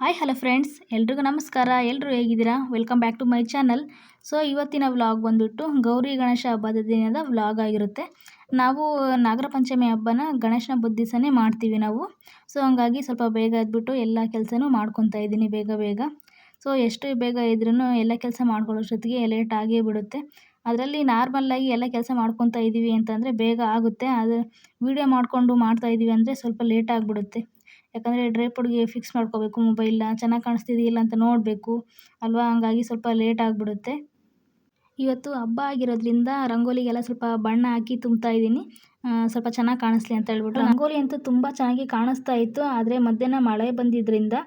Hi hello friends, ಎಲ್ರಿಗೂ ನಮಸ್ಕಾರ. ಎಲ್ಲರೂ ಹೇಗಿದ್ದೀರಾ? Welcome back to my channel. So ಇವತ್ತಿನ ವ್ಲಾಗ್ ಬಂದುಬಿಟ್ಟು ಗೌರಿ ಗಣೇಶ ಹಬ್ಬದ ದಿನದ ವ್ಲಾಗ್ ಆಗಿರುತ್ತೆ. ನಾವು ನಾಗರ ಪಂಚಮಿ ಹಬ್ಬನ ಗಣೇಶನ ಹಬ್ಬದ ದಿವಸನೇ ಮಾಡ್ತೀವಿ ನಾವು. ಸೊ ಹಂಗಾಗಿ ಸ್ವಲ್ಪ ಬೇಗ ಎದ್ಬಿಟ್ಟು ಎಲ್ಲ ಕೆಲಸನೂ ಮಾಡ್ಕೊತಾ ಇದ್ದೀನಿ ಬೇಗ. ಸೊ ಎಷ್ಟು ಬೇಗ ಇದ್ರೂ ಎಲ್ಲ ಕೆಲಸ ಮಾಡ್ಕೊಳ್ಳೋಷ್ಟೊತ್ತಿಗೆ ಲೇಟ್ ಆಗೇ ಬಿಡುತ್ತೆ. ಅದರಲ್ಲಿ ನಾರ್ಮಲ್ಲಾಗಿ ಎಲ್ಲ ಕೆಲಸ ಮಾಡ್ಕೊತಾ ಇದ್ದೀವಿ ಅಂತಂದರೆ ಬೇಗ ಆಗುತ್ತೆ. ಅದು ವೀಡಿಯೋ ಮಾಡಿಕೊಂಡು ಮಾಡ್ತಾಯಿದ್ದೀವಿ ಅಂದರೆ ಸ್ವಲ್ಪ ಲೇಟ್ ಆಗಿಬಿಡುತ್ತೆ. ಯಾಕಂದರೆ ಡ್ರೈಪೋರ್ಡ್ಗೆ ಫಿಕ್ಸ್ ಮಾಡ್ಕೋಬೇಕು ಮೊಬೈಲ್ನ, ಚೆನ್ನಾಗಿ ಕಾಣಿಸ್ತಿದೆಯಿಲ್ಲ ಅಂತ ನೋಡಬೇಕು ಅಲ್ವಾ. ಹಂಗಾಗಿ ಸ್ವಲ್ಪ ಲೇಟ್ ಆಗಿಬಿಡುತ್ತೆ. ಇವತ್ತು ಹಬ್ಬ ಆಗಿರೋದ್ರಿಂದ ರಂಗೋಲಿಗೆಲ್ಲ ಸ್ವಲ್ಪ ಬಣ್ಣ ಹಾಕಿ ತುಂಬ್ತಾ ಇದ್ದೀನಿ, ಸ್ವಲ್ಪ ಚೆನ್ನಾಗಿ ಕಾಣಿಸ್ಲಿ ಅಂತ ಹೇಳ್ಬಿಟ್ಟು. ರಂಗೋಲಿ ಅಂತೂ ತುಂಬ ಚೆನ್ನಾಗಿ ಕಾಣಿಸ್ತಾ ಇತ್ತು. ಆದರೆ ಮಧ್ಯಾಹ್ನ ಮಳೆ ಬಂದಿದ್ದರಿಂದ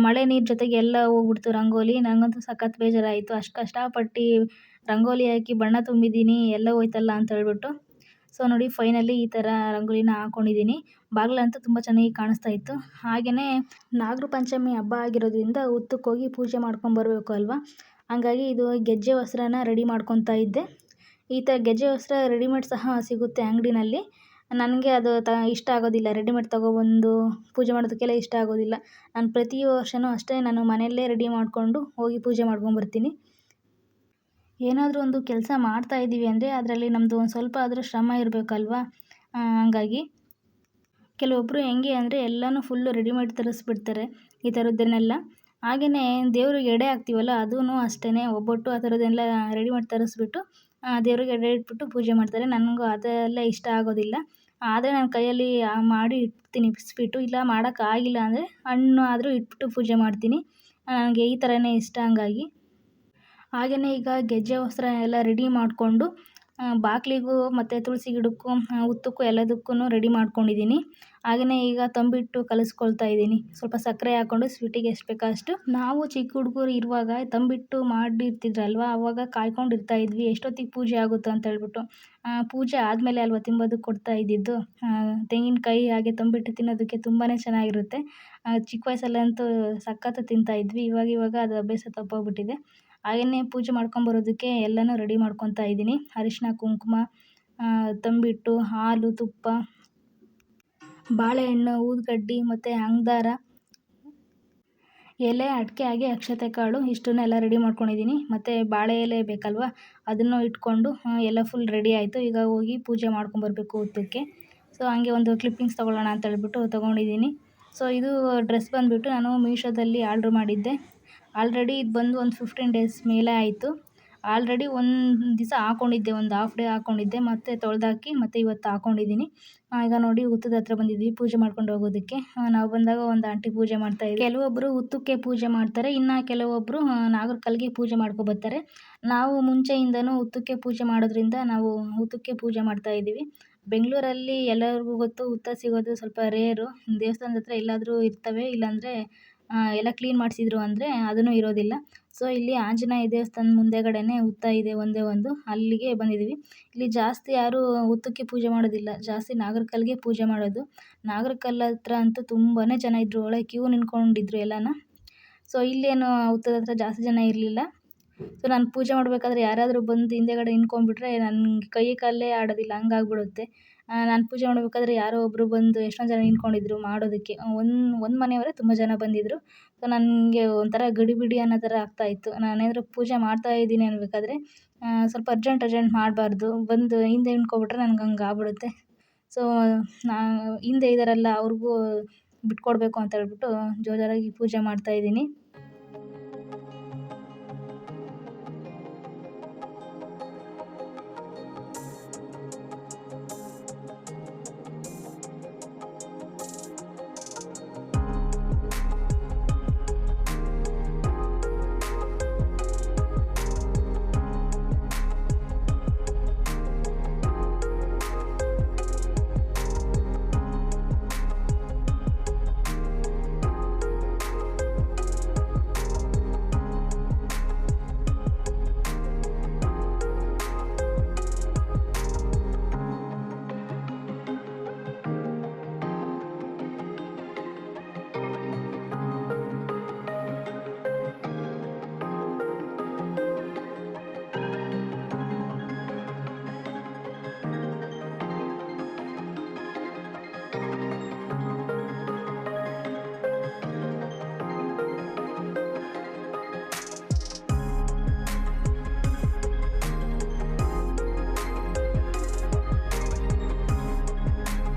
ಮಳೆ ನೀರು ಜೊತೆಗೆ ಎಲ್ಲ ಹೋಗ್ಬಿಡ್ತು ರಂಗೋಲಿ. ನನಗಂತೂ ಸಖತ್ ಬೇಜಾರಾಯಿತು. ಅಷ್ಟು ಕಷ್ಟಪಟ್ಟು ರಂಗೋಲಿ ಹಾಕಿ ಬಣ್ಣ ತುಂಬಿದ್ದೀನಿ, ಎಲ್ಲ ಹೋಯ್ತಲ್ಲ ಅಂತ ಹೇಳ್ಬಿಟ್ಟು. ಸೊ ನೋಡಿ, ಫೈನಲಿ ಈ ಥರ ರಂಗೋಲಿನ ಹಾಕ್ಕೊಂಡಿದ್ದೀನಿ. ಬಾಗಿಲಂತೂ ತುಂಬ ಚೆನ್ನಾಗಿ ಕಾಣಿಸ್ತಾ ಇತ್ತು. ಹಾಗೆಯೇ ನಾಗರ ಪಂಚಮಿ ಹಬ್ಬ ಆಗಿರೋದ್ರಿಂದ ಹುತ್ತಕ್ಕೆ ಹೋಗಿ ಪೂಜೆ ಮಾಡ್ಕೊಂಬರ್ಬೇಕು ಅಲ್ವಾ. ಹಂಗಾಗಿ ಇದು ಗೆಜ್ಜೆ ವಸ್ತ್ರನ ರೆಡಿ ಮಾಡ್ಕೊತಾ ಇದ್ದೆ. ಈ ಥರ ಗೆಜ್ಜೆ ವಸ್ತ್ರ ರೆಡಿಮೇಡ್ ಸಹ ಸಿಗುತ್ತೆ ಅಂಗಡಿನಲ್ಲಿ. ನನಗೆ ಅದು ಇಷ್ಟ ಆಗೋದಿಲ್ಲ. ರೆಡಿಮೇಡ್ ತೊಗೊಬಂದು ಪೂಜೆ ಮಾಡೋದಕ್ಕೆಲ್ಲ ಇಷ್ಟ ಆಗೋದಿಲ್ಲ. ನಾನು ಪ್ರತಿ ವರ್ಷವೂ ಅಷ್ಟೇ, ನಾನು ಮನೆಯಲ್ಲೇ ರೆಡಿ ಮಾಡಿಕೊಂಡು ಹೋಗಿ ಪೂಜೆ ಮಾಡ್ಕೊಂಬರ್ತೀನಿ. ಏನಾದರೂ ಒಂದು ಕೆಲಸ ಮಾಡ್ತಾ ಇದ್ದೀವಿ ಅಂದರೆ ಅದರಲ್ಲಿ ನಮ್ಮದು ಒಂದು ಸ್ವಲ್ಪ ಆದರೂ ಶ್ರಮ ಇರಬೇಕಲ್ವಾ. ಹಂಗಾಗಿ ಕೆಲವೊಬ್ಬರು ಹೆಂಗೆ ಅಂದರೆ ಎಲ್ಲನೂ ಫುಲ್ಲು ರೆಡಿಮೇಡ್ ತರಿಸ್ಬಿಡ್ತಾರೆ ಈ ಥರದ್ದನ್ನೆಲ್ಲ. ಹಾಗೆಯೇ ದೇವ್ರಿಗೆ ಎಡೆ ಹಾಕ್ತೀವಲ್ಲ, ಅದೂ ಅಷ್ಟೇ, ಒಬ್ಬಟ್ಟು ಆ ಥರದ್ದೆಲ್ಲ ರೆಡಿಮೇಡ್ ತರಿಸ್ಬಿಟ್ಟು ದೇವ್ರಿಗೆ ಎಡೆ ಇಟ್ಬಿಟ್ಟು ಪೂಜೆ ಮಾಡ್ತಾರೆ. ನನಗೂ ಅದೆಲ್ಲ ಇಷ್ಟ ಆಗೋದಿಲ್ಲ. ಆದರೆ ನಾನು ಕೈಯಲ್ಲಿ ಮಾಡಿ ಇಡ್ತೀನಿ ಬಿಸ್ಬಿಟ್ಟು. ಇಲ್ಲ ಮಾಡೋಕ್ಕಾಗಿಲ್ಲ ಅಂದರೆ ಹಣ್ಣು ಆದರೂ ಇಟ್ಬಿಟ್ಟು ಪೂಜೆ ಮಾಡ್ತೀನಿ. ನನಗೆ ಈ ಥರನೇ ಇಷ್ಟ. ಹಂಗಾಗಿ ಹಾಗೆಯೇ ಈಗ ಗೆಜ್ಜೆ ವಸ್ತ್ರ ಎಲ್ಲ ರೆಡಿ ಮಾಡಿಕೊಂಡು ಬಾಗಿಲಿಗೂ ಮತ್ತು ತುಳಸಿ ಗಿಡಕ್ಕೂ ಹುತ್ತಕ್ಕೂ ಎಲ್ಲದಕ್ಕೂ ರೆಡಿ ಮಾಡ್ಕೊಂಡಿದ್ದೀನಿ. ಹಾಗೆಯೇ ಈಗ ತಂಬಿಟ್ಟು ಕಲಿಸ್ಕೊಳ್ತಾ ಇದ್ದೀನಿ. ಸ್ವಲ್ಪ ಸಕ್ಕರೆ ಹಾಕ್ಕೊಂಡು ಸ್ವೀಟಿಗೆ ಎಷ್ಟು ಬೇಕೋ ಅಷ್ಟು. ನಾವು ಚಿಕ್ಕ ಹುಡುಗರು ಇರುವಾಗ ತಂಬಿಟ್ಟು ಮಾಡಿರ್ತಿದ್ರಲ್ವ, ಆವಾಗ ಕಾಯ್ಕೊಂಡಿರ್ತಾ ಇದ್ವಿ ಎಷ್ಟೊತ್ತಿಗೆ ಪೂಜೆ ಆಗುತ್ತೋ ಅಂತ ಹೇಳ್ಬಿಟ್ಟು. ಪೂಜೆ ಆದಮೇಲೆ ಅಲ್ವ ತಿಂಬೋದಕ್ಕೆ ಕೊಡ್ತಾ ಇದ್ದಿದ್ದು. ತೆಂಗಿನಕಾಯಿ ಹಾಗೆ ತಂಬಿಟ್ಟು ತಿನ್ನೋದಕ್ಕೆ ತುಂಬಾ ಚೆನ್ನಾಗಿರುತ್ತೆ. ಚಿಕ್ಕ ವಯಸ್ಸಲ್ಲಂತೂ ಸಖತ್ತು ತಿಂತಾಯಿದ್ವಿ. ಇವಾಗ ಅದು ಅಭ್ಯಾಸ ತಪ್ಪೋಗ್ಬಿಟ್ಟಿದೆ. ಹಾಗೆಯೇ ಪೂಜೆ ಮಾಡ್ಕೊಂಬರೋದಕ್ಕೆ ಎಲ್ಲನೂ ರೆಡಿ ಮಾಡ್ಕೊತಾ ಇದ್ದೀನಿ. ಅರಿಶಿನ, ಕುಂಕುಮ, ತಂಬಿಟ್ಟು, ಹಾಲು, ತುಪ್ಪ, ಬಾಳೆಹಣ್ಣು, ಊದುಗಡ್ಡಿ ಮತ್ತು ಅಂಗದಾರ, ಎಲೆ, ಅಡಿಕೆ ಹಾಗೆ ಅಕ್ಷತೆ ಕಾಳು ಇಷ್ಟನ್ನೆಲ್ಲ ರೆಡಿ ಮಾಡ್ಕೊಂಡಿದ್ದೀನಿ. ಮತ್ತು ಬಾಳೆ ಎಲೆ ಬೇಕಲ್ವ, ಅದನ್ನು ಇಟ್ಕೊಂಡು ಎಲ್ಲ ಫುಲ್ ರೆಡಿ ಆಯಿತು. ಈಗ ಹೋಗಿ ಪೂಜೆ ಮಾಡ್ಕೊಂಬರ್ಬೇಕು ಹುತ್ತಕ್ಕೆ. ಸೊ ಹಾಗೆ ಒಂದು ಕ್ಲಿಪ್ಪಿಂಗ್ಸ್ ತೊಗೊಳ್ಳೋಣ ಅಂತ ಹೇಳ್ಬಿಟ್ಟು ತೊಗೊಂಡಿದ್ದೀನಿ. ಸೊ ಇದು ಡ್ರೆಸ್ ಬಂದುಬಿಟ್ಟು ನಾನು ಮೀಶೋದಲ್ಲಿ ಆರ್ಡ್ರ್ ಮಾಡಿದ್ದೆ. ಆಲ್ರೆಡಿ ಇದು ಬಂದು ಒಂದು 15 ಡೇಸ್ ಮೇಲೆ ಆಯಿತು. ಆಲ್ರೆಡಿ ಒಂದು ದಿವಸ ಹಾಕ್ಕೊಂಡಿದ್ದೆ, ಒಂದು ಹಾಫ್ ಡೇ ಹಾಕ್ಕೊಂಡಿದ್ದೆ, ಮತ್ತು ತೊಳೆದಾಕಿ ಮತ್ತು ಇವತ್ತು ಹಾಕ್ಕೊಂಡಿದ್ದೀನಿ. ಈಗ ನೋಡಿ ಹುತ್ತದ ಹತ್ರ ಬಂದಿದ್ವಿ ಪೂಜೆ ಮಾಡ್ಕೊಂಡು ಹೋಗೋದಕ್ಕೆ. ನಾವು ಬಂದಾಗ ಒಂದು ಆಂಟಿ ಪೂಜೆ ಮಾಡ್ತಾಯಿದ್ರು. ಕೆಲವೊಬ್ಬರು ಹುತ್ತಕ್ಕೆ ಪೂಜೆ ಮಾಡ್ತಾರೆ, ಇನ್ನು ಕೆಲವೊಬ್ಬರು ನಾಗರ ಕಲ್ಲಿಗೆ ಪೂಜೆ ಮಾಡ್ಕೊಬರ್ತಾರೆ. ನಾವು ಮುಂಚೆಯಿಂದನೂ ಹುತ್ತಕ್ಕೆ ಪೂಜೆ ಮಾಡೋದ್ರಿಂದ ನಾವು ಹುತ್ತಕ್ಕೆ ಪೂಜೆ ಮಾಡ್ತಾಯಿದ್ದೀವಿ. ಬೆಂಗಳೂರಲ್ಲಿ ಎಲ್ಲರಿಗೂ ಗೊತ್ತು, ಹುತ್ತ ಸಿಗೋದು ಸ್ವಲ್ಪ ರೇರು. ದೇವಸ್ಥಾನದ ಹತ್ರ ಎಲ್ಲಾದರೂ ಇರ್ತವೆ, ಇಲ್ಲಾಂದರೆ ಎಲ್ಲ ಕ್ಲೀನ್ ಮಾಡಿಸಿದ್ರು ಅಂದರೆ ಅದೂ ಇರೋದಿಲ್ಲ. ಸೊ ಇಲ್ಲಿ ಆಂಜನೇಯ ದೇವಸ್ಥಾನದ ಮುಂದೆಗಡೆನೇ ಹುತ್ತ ಇದೆ, ಒಂದೇ ಒಂದು. ಅಲ್ಲಿಗೆ ಬಂದಿದ್ದೀವಿ. ಇಲ್ಲಿ ಜಾಸ್ತಿ ಯಾರೂ ಹುತ್ತಕ್ಕೆ ಪೂಜೆ ಮಾಡೋದಿಲ್ಲ, ಜಾಸ್ತಿ ನಾಗರ ಕಲ್ಲಿಗೆ ಪೂಜೆ ಮಾಡೋದು. ನಾಗರ ಕಲ್ಲು ಹತ್ರ ಅಂತೂ ತುಂಬಾ ಜನ ಇದ್ದರು, ಒಳಗೆ ಕ್ಯೂ ನಿಂತ್ಕೊಂಡಿದ್ರು ಎಲ್ಲನ. ಸೊ ಇಲ್ಲೇನು ಹುತ್ತದ ಹತ್ರ ಜಾಸ್ತಿ ಜನ ಇರಲಿಲ್ಲ. ಸೊ ನಾನು ಪೂಜೆ ಮಾಡಬೇಕಾದ್ರೆ ಯಾರಾದರೂ ಬಂದು ಹಿಂದೆಗಡೆ ನಿಂತ್ಕೊಂಡ್ಬಿಟ್ರೆ ನನಗೆ ಕೈ ಕಾಲೇ ಆಡೋದಿಲ್ಲ, ಹಂಗಾಗ್ಬಿಡುತ್ತೆ. ನಾನು ಪೂಜೆ ಮಾಡಬೇಕಾದ್ರೆ ಯಾರೋ ಒಬ್ಬರು ಬಂದು ಎಷ್ಟೊಂದು ಜನ ನಿಂತ್ಕೊಂಡಿದ್ರು ಮಾಡೋದಕ್ಕೆ. ಒಂದು ಮನೆಯವರೇ ತುಂಬ ಜನ ಬಂದಿದ್ದರು. ಸೊ ನನಗೆ ಒಂಥರ ಗಡಿಬಿಡಿ ಅನ್ನೋ ಥರ ಆಗ್ತಾಯಿತ್ತು. ನಾನೇನಾದರೂ ಪೂಜೆ ಮಾಡ್ತಾಯಿದ್ದೀನಿ ಅನ್ಬೇಕಾದ್ರೆ ಸ್ವಲ್ಪ ಅರ್ಜೆಂಟ್ ಮಾಡಬಾರ್ದು, ಬಂದು ಹಿಂದೆ ನಿಂತ್ಕೊಬಿಟ್ರೆ ನನಗೆ ಹಂಗೆ ಆಗ್ಬಿಡುತ್ತೆ. ಸೊ ಹಿಂದೆ ಇದ್ದಾರಲ್ಲ ಅವ್ರಿಗೂ ಬಿಟ್ಕೊಡ್ಬೇಕು ಅಂತ ಹೇಳ್ಬಿಟ್ಟು ಜೋರಾಗಿ ಪೂಜೆ ಮಾಡ್ತಾಯಿದ್ದೀನಿ.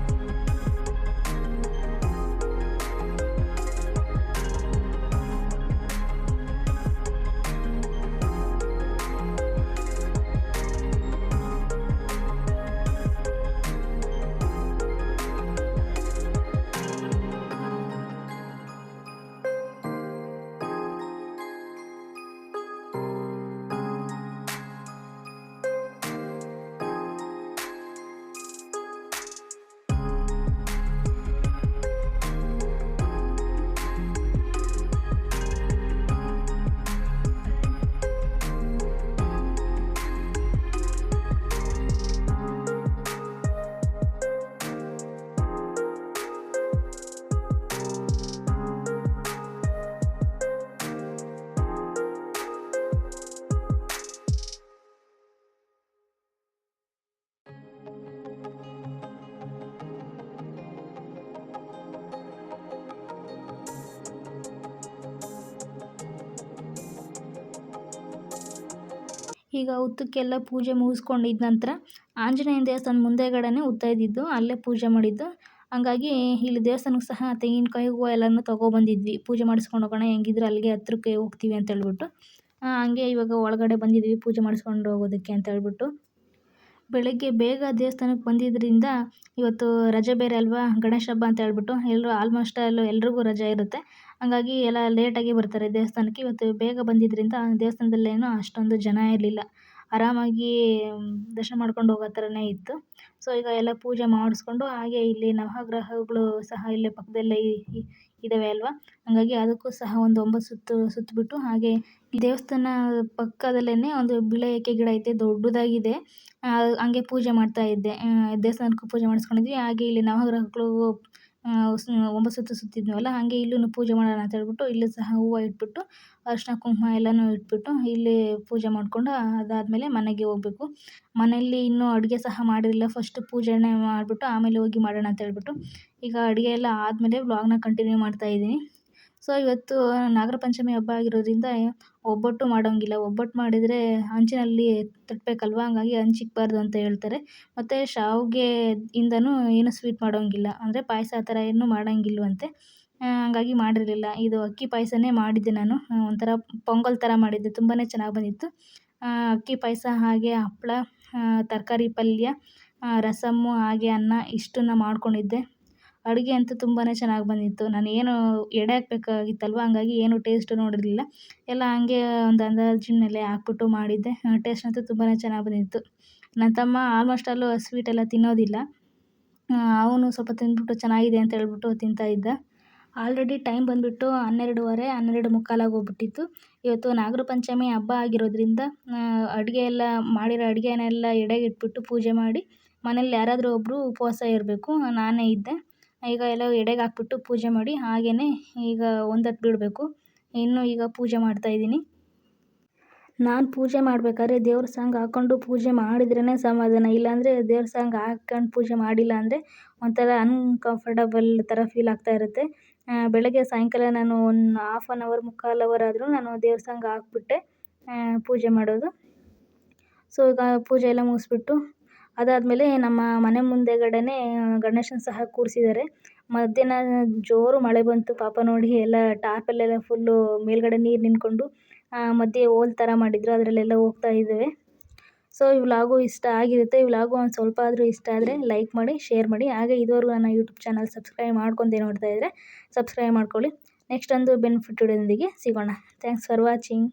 ಈಗ ಹುತ್ತಕ್ಕೆಲ್ಲ ಪೂಜೆ ಮುಗಿಸ್ಕೊಂಡಿದ್ದ ನಂತರ ಆಂಜನೇಯನ ದೇವಸ್ಥಾನದ ಮುಂದೆಗಡೆನೇ ಹುತ್ತ ಇದ್ದಿದ್ದು, ಅಲ್ಲೇ ಪೂಜೆ ಮಾಡಿದ್ದು. ಹಂಗಾಗಿ ಇಲ್ಲಿ ದೇವಸ್ಥಾನಕ್ಕೆ ಸಹ ತೆಂಗಿನಕಾಯಿ ಹೂವು ಎಲ್ಲನೂ ತೊಗೊಬಂದಿದ್ವಿ. ಪೂಜೆ ಮಾಡಿಸ್ಕೊಂಡು ಹೋಗೋಣ, ಹೆಂಗಿದ್ರು ಅಲ್ಲಿಗೆ ಹತ್ರಕ್ಕೆ ಹೋಗ್ತೀವಿ ಅಂತ ಹೇಳ್ಬಿಟ್ಟು. ಹಂಗೆ ಇವಾಗ ಒಳಗಡೆ ಬಂದಿದ್ವಿ ಪೂಜೆ ಮಾಡಿಸ್ಕೊಂಡು ಹೋಗೋದಕ್ಕೆ ಅಂತ ಹೇಳ್ಬಿಟ್ಟು. ಬೆಳಗ್ಗೆ ಬೇಗ ದೇವಸ್ಥಾನಕ್ಕೆ ಬಂದಿದ್ದರಿಂದ ಇವತ್ತು ರಜೆ ಬೇರೆ ಅಲ್ವಾ, ಗಣೇಶ ಹಬ್ಬ ಅಂತ ಹೇಳ್ಬಿಟ್ಟು ಎಲ್ಲರೂ ಆಲ್ಮೋಸ್ಟ್ ಎಲ್ರಿಗೂ ರಜೆ ಇರುತ್ತೆ. ಹಂಗಾಗಿ ಎಲ್ಲ ಲೇಟಾಗಿ ಬರ್ತಾರೆ ದೇವಸ್ಥಾನಕ್ಕೆ. ಇವತ್ತು ಬೇಗ ಬಂದಿದ್ದರಿಂದ ದೇವಸ್ಥಾನದಲ್ಲೇನೋ ಅಷ್ಟೊಂದು ಜನ ಇರಲಿಲ್ಲ. ಆರಾಮಾಗಿ ದರ್ಶನ ಮಾಡ್ಕೊಂಡು ಹೋಗೋ ಥರನೇ ಇತ್ತು. ಸೊ ಈಗ ಎಲ್ಲ ಪೂಜೆ ಮಾಡಿಸ್ಕೊಂಡು ಹಾಗೆ ಇಲ್ಲಿ ನವಗ್ರಹಗಳು ಸಹ ಇಲ್ಲೇ ಪಕ್ಕದಲ್ಲೇ ಇದ್ದಾವೆ ಅಲ್ವಾ, ಹಂಗಾಗಿ ಅದಕ್ಕೂ ಸಹ ಒಂದು 9 ಸುತ್ತು ಸುತ್ತಿಬಿಟ್ಟು, ಹಾಗೆ ದೇವಸ್ಥಾನ ಪಕ್ಕದಲ್ಲೇ ಒಂದು ಬಿಳೆ ಏಕೆ ಗಿಡ ಐತೆ, ದೊಡ್ಡದಾಗಿದೆ. ಹಂಗೆ ಪೂಜೆ ಮಾಡ್ತಾ ಇದ್ದೆ. ದೇವಸ್ಥಾನಕ್ಕೂ ಪೂಜೆ ಮಾಡಿಸ್ಕೊಂಡಿದ್ವಿ, ಹಾಗೆ ಇಲ್ಲಿ ನವಗ್ರಹಗಳು 9 ಸುತ್ತು ಸುತ್ತಿದ್ವಲ್ಲ, ಹಾಗೆ ಇಲ್ಲೂ ಪೂಜೆ ಮಾಡೋಣ ಅಂತ ಹೇಳ್ಬಿಟ್ಟು ಇಲ್ಲೂ ಸಹ ಹೂವು ಇಟ್ಬಿಟ್ಟು ಅರಿಶಿನ ಕುಂಕುಮ ಎಲ್ಲನೂ ಇಟ್ಬಿಟ್ಟು ಇಲ್ಲಿ ಪೂಜೆ ಮಾಡಿಕೊಂಡು ಅದಾದಮೇಲೆ ಮನೆಗೆ ಹೋಗಬೇಕು. ಮನೆಯಲ್ಲಿ ಇನ್ನೂ ಅಡುಗೆ ಸಹ ಮಾಡಿರಲಿಲ್ಲ. ಫಸ್ಟ್ ಪೂಜೆನೇ ಮಾಡಿಬಿಟ್ಟು ಆಮೇಲೆ ಹೋಗಿ ಮಾಡೋಣ ಅಂತ ಹೇಳ್ಬಿಟ್ಟು ಈಗ ಅಡುಗೆ ಎಲ್ಲ ಆದಮೇಲೆ ವ್ಲಾಗ್ನ ಕಂಟಿನ್ಯೂ ಮಾಡ್ತಾಯಿದ್ದೀನಿ. ಸೊ ಇವತ್ತು ನಾಗರ ಪಂಚಮಿ ಹಬ್ಬ ಆಗಿರೋದ್ರಿಂದ ಒಬ್ಬಟ್ಟು ಮಾಡೋಂಗಿಲ್ಲ. ಒಬ್ಬಟ್ಟು ಮಾಡಿದರೆ ಹಂಚಿನಲ್ಲಿ ತಟ್ಟಬೇಕಲ್ವ, ಹಂಗಾಗಿ ಹಂಚಿಕ್ಬಾರ್ದು ಅಂತ ಹೇಳ್ತಾರೆ. ಮತ್ತು ಶಾವಿಗೆಯಿಂದನೂ ಏನು ಸ್ವೀಟ್ ಮಾಡೋಂಗಿಲ್ಲ, ಅಂದರೆ ಪಾಯಸ ಆ ಥರ ಏನೂ ಮಾಡೋಂಗಿಲ್ವಂತೆ. ಹಂಗಾಗಿ ಮಾಡಿರಲಿಲ್ಲ. ಇದು ಅಕ್ಕಿ ಪಾಯಸನೇ ಮಾಡಿದ್ದೆ ನಾನು. ಒಂಥರ ಪೊಂಗಲ್ ಥರ ಮಾಡಿದ್ದೆ, ತುಂಬಾ ಚೆನ್ನಾಗಿ ಬಂದಿತ್ತು. ಅಕ್ಕಿ ಪಾಯಸ, ಹಾಗೆ ಹಪ್ಪಳ, ತರಕಾರಿ ಪಲ್ಯ, ರಸಮ್ಮು, ಹಾಗೆ ಅನ್ನ ಇಷ್ಟನ್ನು ಮಾಡ್ಕೊಂಡಿದ್ದೆ. ಅಡುಗೆ ಅಂತೂ ತುಂಬಾ ಚೆನ್ನಾಗಿ ಬಂದಿತ್ತು. ನಾನು ಏನು ಎಡೆ ಹಾಕಬೇಕಾಗಿತ್ತಲ್ವ, ಹಂಗಾಗಿ ಏನು ಟೇಸ್ಟ್ ನೋಡಿರಲಿಲ್ಲ. ಎಲ್ಲ ಹಂಗೆ ಒಂದು ಅಂದಾಜಿನ ಮೇಲೆ ಹಾಕ್ಬಿಟ್ಟು ಮಾಡಿದ್ದೆ. ಟೇಸ್ಟ್ ಅಂತೂ ತುಂಬಾ ಚೆನ್ನಾಗಿ ಬಂದಿತ್ತು. ನನ್ನ ತಮ್ಮ ಆಲ್ಮೋಸ್ಟ್ ಆಲು ಸ್ವೀಟ್ ಎಲ್ಲ ತಿನ್ನೋದಿಲ್ಲ. ಅವನು ಸ್ವಲ್ಪ ತಿಂದ್ಬಿಟ್ಟು ಚೆನ್ನಾಗಿದೆ ಅಂತ ಹೇಳ್ಬಿಟ್ಟು ತಿಂತಾಯಿದ್ದ. ಆಲ್ರೆಡಿ ಟೈಮ್ ಬಂದುಬಿಟ್ಟು 12:15, 12:45 ಆಗೋಗ್ಬಿಟ್ಟಿತ್ತು. ಇವತ್ತು ನಾಗರ ಪಂಚಮಿ ಹಬ್ಬ ಆಗಿರೋದ್ರಿಂದ ಅಡುಗೆ ಎಲ್ಲ ಮಾಡಿರೋ ಅಡುಗೆನೆಲ್ಲ ಎಡೆಗೆ ಇಟ್ಬಿಟ್ಟು ಪೂಜೆ ಮಾಡಿ, ಮನೇಲಿ ಯಾರಾದರೂ ಒಬ್ಬರು ಉಪವಾಸ ಇರಬೇಕು. ನಾನೇ ಇದ್ದೆ. ಈಗ ಎಲ್ಲ ಎಡೆಗೆ ಹಾಕ್ಬಿಟ್ಟು ಪೂಜೆ ಮಾಡಿ ಹಾಗೆಯೇ ಈಗ ಒಂದೊತ್ತು ಬಿಡಬೇಕು. ಇನ್ನು ಈಗ ಪೂಜೆ ಮಾಡ್ತಾಯಿದ್ದೀನಿ. ನಾನು ಪೂಜೆ ಮಾಡಬೇಕಾದ್ರೆ ದೇವ್ರ ಸಾಂಗ್ ಹಾಕ್ಕೊಂಡು ಪೂಜೆ ಮಾಡಿದ್ರೇ ಸಮಾಧಾನ. ಇಲ್ಲಾಂದರೆ ದೇವ್ರ ಸಾಂಗ್ ಹಾಕ್ಕೊಂಡು ಪೂಜೆ ಮಾಡಿಲ್ಲ ಅಂದರೆ ಒಂಥರ ಅನ್‌ಕಂಫರ್ಟಬಲ್ ಥರ ಫೀಲ್ ಆಗ್ತಾ ಇರುತ್ತೆ. ಬೆಳಗ್ಗೆ ಸಾಯಂಕಾಲ ನಾನು ಒಂದು ಹಾಫ್ ಆನ್ ಅವರ್, ಮುಕ್ಕಾಲು ಅವರ್ ಆದರೂ ನಾನು ದೇವ್ರ ಸಾಂಗ್ ಹಾಕ್ಬಿಟ್ಟೆ ಪೂಜೆ ಮಾಡೋದು. ಸೊ ಈಗ ಪೂಜೆ ಎಲ್ಲ ಮುಗಿಸ್ಬಿಟ್ಟು ಅದಾದಮೇಲೆ ನಮ್ಮ ಮನೆ ಮುಂದೆಗಡೆನೇ ಗಣೇಶನ ಸಹ ಕೂರಿಸಿದ್ದಾರೆ. ಮಧ್ಯಾಹ್ನ ಜೋರು ಮಳೆ ಬಂತು ಪಾಪ, ನೋಡಿ ಎಲ್ಲ ಟಾರ್ಪಲ್ಲೆಲ್ಲ ಫುಲ್ಲು ಮೇಲ್ಗಡೆ ನೀರು ನಿಂತ್ಕೊಂಡು ಮಧ್ಯೆ ಹೋಲ್ ಥರ ಮಾಡಿದ್ರು, ಅದರಲ್ಲೆಲ್ಲ ಹೋಗ್ತಾ ಇದ್ದಾವೆ. ಸೊ ಈ ವ್ಲಾಗು ಇಷ್ಟ ಆಗಿರುತ್ತೆ. ಈ ವ್ಲಾಗು ಒಂದು ಸ್ವಲ್ಪ ಆದರೂ ಇಷ್ಟ ಆದರೆ ಲೈಕ್ ಮಾಡಿ, ಶೇರ್ ಮಾಡಿ. ಹಾಗೆ ಇದುವರೆಗೂ ನನ್ನ ಯೂಟ್ಯೂಬ್ ಚಾನಲ್ ಸಬ್ಸ್ಕ್ರೈಬ್ ಮಾಡ್ಕೊಂಡೇ ನೋಡ್ತಾ ಇದ್ದರೆ ಸಬ್ಸ್ಕ್ರೈಬ್ ಮಾಡ್ಕೊಳ್ಳಿ. ನೆಕ್ಸ್ಟ್ ಒಂದು ಬೆನಿಫಿಟ್ ವಿಡಿಯೋದೊಂದಿಗೆ ಸಿಗೋಣ. Thanks for watching.